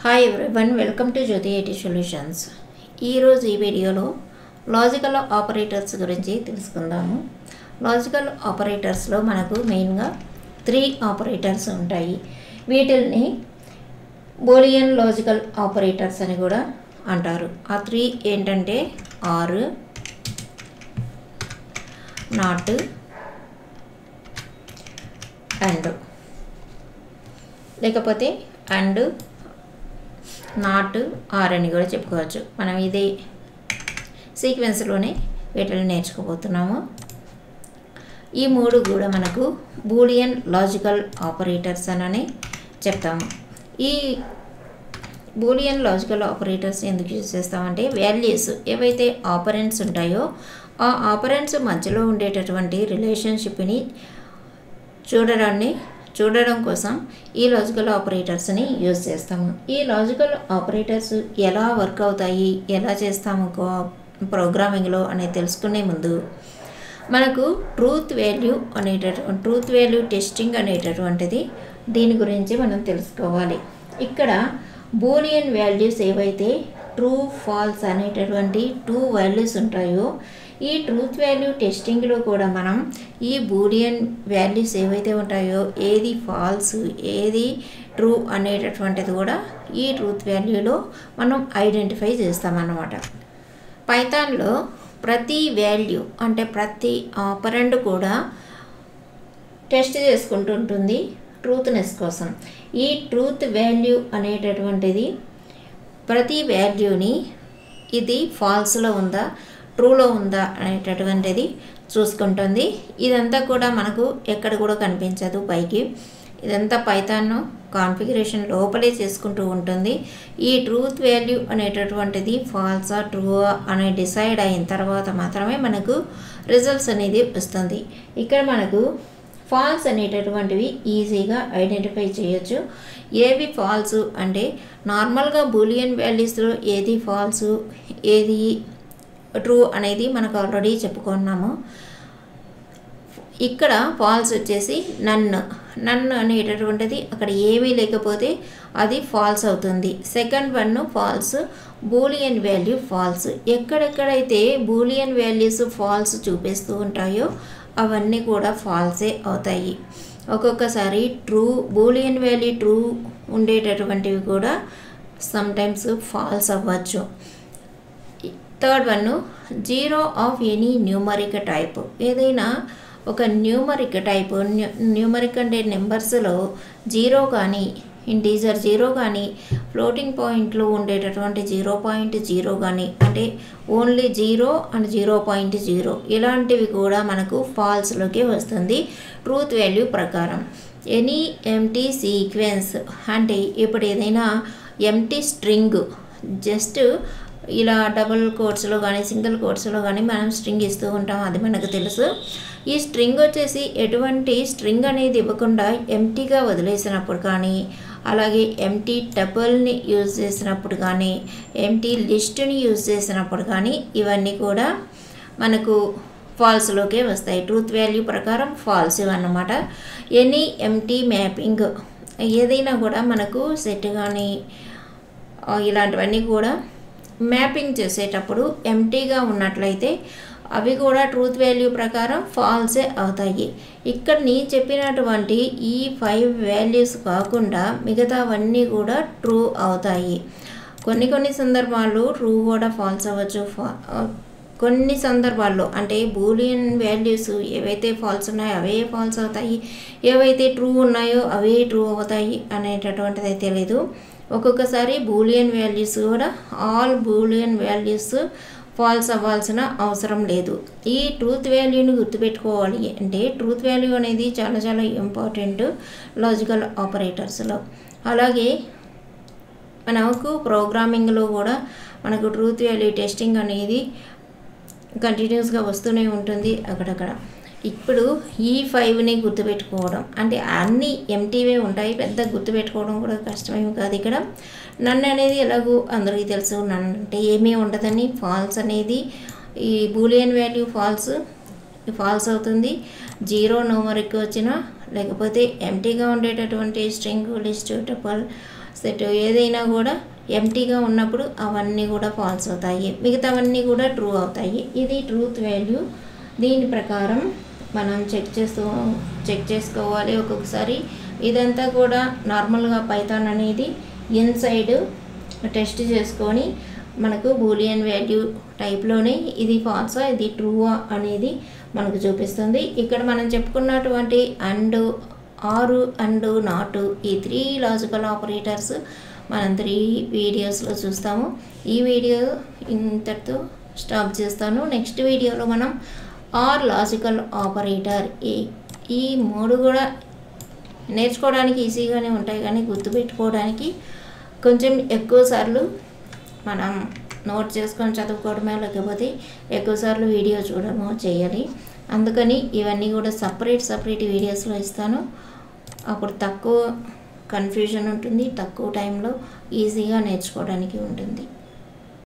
Hi everyone, welcome to Jyothi IT solutions. ఈరోజు ఈ వీడియోలో లాజికల్ ఆపరేటర్స్ గురించి తెలుసుకుందాము. లాజికల్ ఆపరేటర్స్లో మనకు మెయిన్గా 3 ఆపరేటర్స్ ఉంటాయి. వీటిల్ని బూలియన్ లాజికల్ ఆపరేటర్స్ అని కూడా అంటారు. ఆ 3 ఏంటంటే ఆర్, నాట్, అండ్. లేకపోతే అండ్, నాట్, ఆర్ అని కూడా చెప్పుకోవచ్చు. మనం ఇదే సీక్వెన్స్లోనే వీటిని నేర్చుకోబోతున్నాము. ఈ 3 కూడా మనకు బూలియన్ లాజికల్ ఆపరేటర్స్ అని చెప్తాము. ఈ బూలియన్ లాజికల్ ఆపరేటర్స్ ఎందుకు యూజ్ చేస్తామంటే వాల్యూస్ ఏవైతే ఆపరెంట్స్ ఉంటాయో ఆ ఆపరెంట్స్ మధ్యలో ఉండేటటువంటి రిలేషన్షిప్ని చూడడం కోసం ఈ లాజికల్ ఆపరేటర్స్ని యూజ్ చేస్తాము. ఈ లాజికల్ ఆపరేటర్స్ ఎలా వర్క్ అవుతాయి, ఎలా చేస్తాము ప్రోగ్రామింగ్లో అనేది తెలుసుకునే ముందు మనకు ట్రూత్ వాల్యూ టెస్టింగ్ అనేటటువంటిది దీని గురించి మనం తెలుసుకోవాలి. ఇక్కడ బూలియన్ వాల్యూస్ ఏవైతే ట్రూ, ఫాల్స్ అనేటటువంటి 2 వాల్యూస్ ఉంటాయో ఈ ట్రూత్ వాల్యూ టెస్టింగ్లో కూడా మనం ఈ బూలియన్ వాల్యూస్ ఏవైతే ఉంటాయో ఏది ఫాల్స్ ఏది ట్రూ అనేటటువంటిది కూడా ఈ ట్రూత్ వాల్యూలో మనం ఐడెంటిఫై చేస్తామన్నమాట. పైథాన్లో ప్రతి వాల్యూ అంటే ప్రతి ఆపరెంట్ కూడా టెస్ట్ చేసుకుంటూ ఉంటుంది ట్రూత్నెస్ కోసం. ఈ ట్రూత్ వాల్యూ అనేటటువంటిది ప్రతి వాల్యూని ఇది ఫాల్స్లో ఉందా, ట్రూలో ఉందా అనేటటువంటిది చూసుకుంటుంది. ఇదంతా కూడా మనకు ఎక్కడ కూడా కనిపించదు పైకి. ఇదంతా పైథాన్ కాన్ఫిగరేషన్ లోపలే చేసుకుంటూ ఉంటుంది. ఈ ట్రూత్ వాల్యూ అనేటటువంటిది ఫాల్సా ట్రూవా అనే డిసైడ్ అయిన తర్వాత మాత్రమే మనకు రిజల్ట్స్ అనేది వస్తుంది. ఇక్కడ మనకు ఫాల్స్ అనేటటువంటివి ఈజీగా ఐడెంటిఫై చేయొచ్చు. ఏవి ఫాల్స్ అంటే నార్మల్గా బూలియన్ వాల్యూస్లో ఏది ఫాల్స్ ఏది ట్రూ అనేది మనకు ఆల్రెడీ చెప్పుకున్నాము. ఇక్కడ ఫాల్స్ వచ్చేసి నన్ అనేటటువంటిది అక్కడ ఏమీ లేకపోతే అది ఫాల్స్ అవుతుంది. Second one false, Boolean value false. ఎక్కడెక్కడైతే బూలియన్ వాల్యూస్ ఫాల్స్ చూపిస్తూ ఉంటాయో అవన్నీ కూడా ఫాల్సే అవుతాయి. ఒక్కొక్కసారి బూలియన్ వాల్యూ ట్రూ ఉండేటటువంటివి కూడా సమ్టైమ్స్ ఫాల్స్ అవ్వచ్చు. Third one zero of any numeric type. ఏదైనా ఒక న్యూమరిక్ టైప్, న్యూమరిక్ అంటే నెంబర్స్లో 0 కానీ ఇంటీజర్ 0 కానీ ఫ్లోటింగ్ పాయింట్లో ఉండేటటువంటి 0.0 కానీ అంటే ఓన్లీ 0 అండ్ 0.0 ఇలాంటివి కూడా మనకు ఫాల్స్లోకి వస్తుంది ట్రూత్ వాల్యూ ప్రకారం. ఎనీ ఎంటీ సీక్వెన్స్ అంటే ఇప్పుడు ఏదైనా ఎంటీ స్ట్రింగ్ జస్ట్ ఇలా డబుల్ కోట్స్లో కానీ సింగిల్ కోట్స్లో కానీ మనం స్ట్రింగ్ ఇస్తూ ఉంటాం, అది మనకు తెలుసు. ఈ స్ట్రింగ్ వచ్చేసి ఎటువంటి స్ట్రింగ్ అనేది ఇవ్వకుండా ఎంటీగా వదిలేసినప్పుడు కానీ, అలాగే ఎంటీ టపుల్ని యూజ్ చేసినప్పుడు కానీ, ఎంటీ లిస్ట్ని యూజ్ చేసినప్పుడు కానీ ఇవన్నీ కూడా మనకు ఫాల్స్లోకే వస్తాయి. ట్రూత్ వాల్యూ ప్రకారం ఫాల్స్ అన్నమాట. ఎనీ ఎంటీ మ్యాపింగ్ ఏదైనా కూడా మనకు సెట్ కానీ ఇలాంటివన్నీ కూడా మ్యాపింగ్ చేసేటప్పుడు ఎంటీగా ఉన్నట్లయితే అవి కూడా ట్రూత్ వాల్యూ ప్రకారం ఫాల్సే అవుతాయి. ఇక్కడ నేను చెప్పినటువంటి ఈ 5 వాల్యూస్ కాకుండా మిగతావన్నీ కూడా ట్రూ అవుతాయి. కొన్ని సందర్భాల్లో ట్రూ కూడా ఫాల్స్ అవ్వచ్చు. కొన్ని సందర్భాల్లో అంటే బూలియన్ వాల్యూస్ ఏవైతే ఫాల్స్ ఉన్నాయో అవే ఫాల్స్ అవుతాయి, ఏవైతే ట్రూ ఉన్నాయో అవే ట్రూ అవుతాయి అనేటటువంటిది అయితే లేదు. ఒక్కొక్కసారి బూలియన్ వాల్యూస్ కూడా ఆల్ బూలియన్ వాల్యూస్ ఫాల్స్ అవ్వాల్సిన అవసరం లేదు. ఈ ట్రూత్ వాల్యూని గుర్తుపెట్టుకోవాలి అంటే ట్రూత్ వాల్యూ అనేది చాలా చాలా ఇంపార్టెంట్ లాజికల్ ఆపరేటర్స్లో. అలాగే మనకు ప్రోగ్రామింగ్లో కూడా మనకు ట్రూత్ వాల్యూ టెస్టింగ్ అనేది కంటిన్యూస్గా వస్తూనే ఉంటుంది అక్కడక్కడ. ఇప్పుడు ఈ 5ని గుర్తుపెట్టుకోవడం అంటే అన్నీ ఎంటీవే ఉంటాయి, పెద్ద గుర్తుపెట్టుకోవడం కూడా కష్టమేమి కాదు. ఇక్కడ నన్ను అనేది ఎలాగో అందరికీ తెలుసు, నన్ను అంటే ఏమీ ఉండదని. ఫాల్స్ అనేది ఈ బూలియన్ వాల్యూ ఫాల్స్ అవుతుంది. 0 న్యూమరిక్ వచ్చినా లేకపోతే ఎంటీగా ఉండేటటువంటి స్ట్రింగ్, లిస్ట్, టపుల్ సెట్ ఏదైనా కూడా ఎంటీగా ఉన్నప్పుడు అవన్నీ కూడా ఫాల్స్ అవుతాయి, మిగతావన్నీ కూడా ట్రూ అవుతాయి. ఇది ట్రూత్ వాల్యూ. దీని ప్రకారం మనం చెక్ చేసుకోవాలి ఒక్కొక్కసారి. ఇదంతా కూడా నార్మల్గా పైథాన్ అనేది ఇన్సైడ్ టెస్ట్ చేసుకొని మనకు బూలియన్ వాల్యూ టైప్లోనే ఇది ఫాల్సా ఇది ట్రూవా అనేది మనకు చూపిస్తుంది. ఇక్కడ మనం చెప్పుకున్నటువంటి అండ్, ఆరు, అండ్, నాటు, ఈ 3 లాజికల్ ఆపరేటర్స్ మనం 3 వీడియోస్లో చూస్తాము. ఈ వీడియో ఇంతటితో స్టాప్ చేస్తాను. నెక్స్ట్ వీడియోలో మనం ఆర్ లాజికల్ ఆపరేటర్, ఈ 3 కూడా నేర్చుకోవడానికి ఈజీగానే ఉంటాయి, కానీ గుర్తుపెట్టుకోవడానికి కొంచెం ఎక్కువ సార్లు మనం నోట్ చేసుకొని చదువుకోవడమే, లేకపోతే ఎక్కువసార్లు వీడియో చూడడమో చేయాలి. అందుకని ఇవన్నీ కూడా సపరేట్ వీడియోస్లో ఇస్తాను. అప్పుడు తక్కువ కన్ఫ్యూజన్ ఉంటుంది, తక్కువ టైంలో ఈజీగా నేర్చుకోవడానికి ఉంటుంది.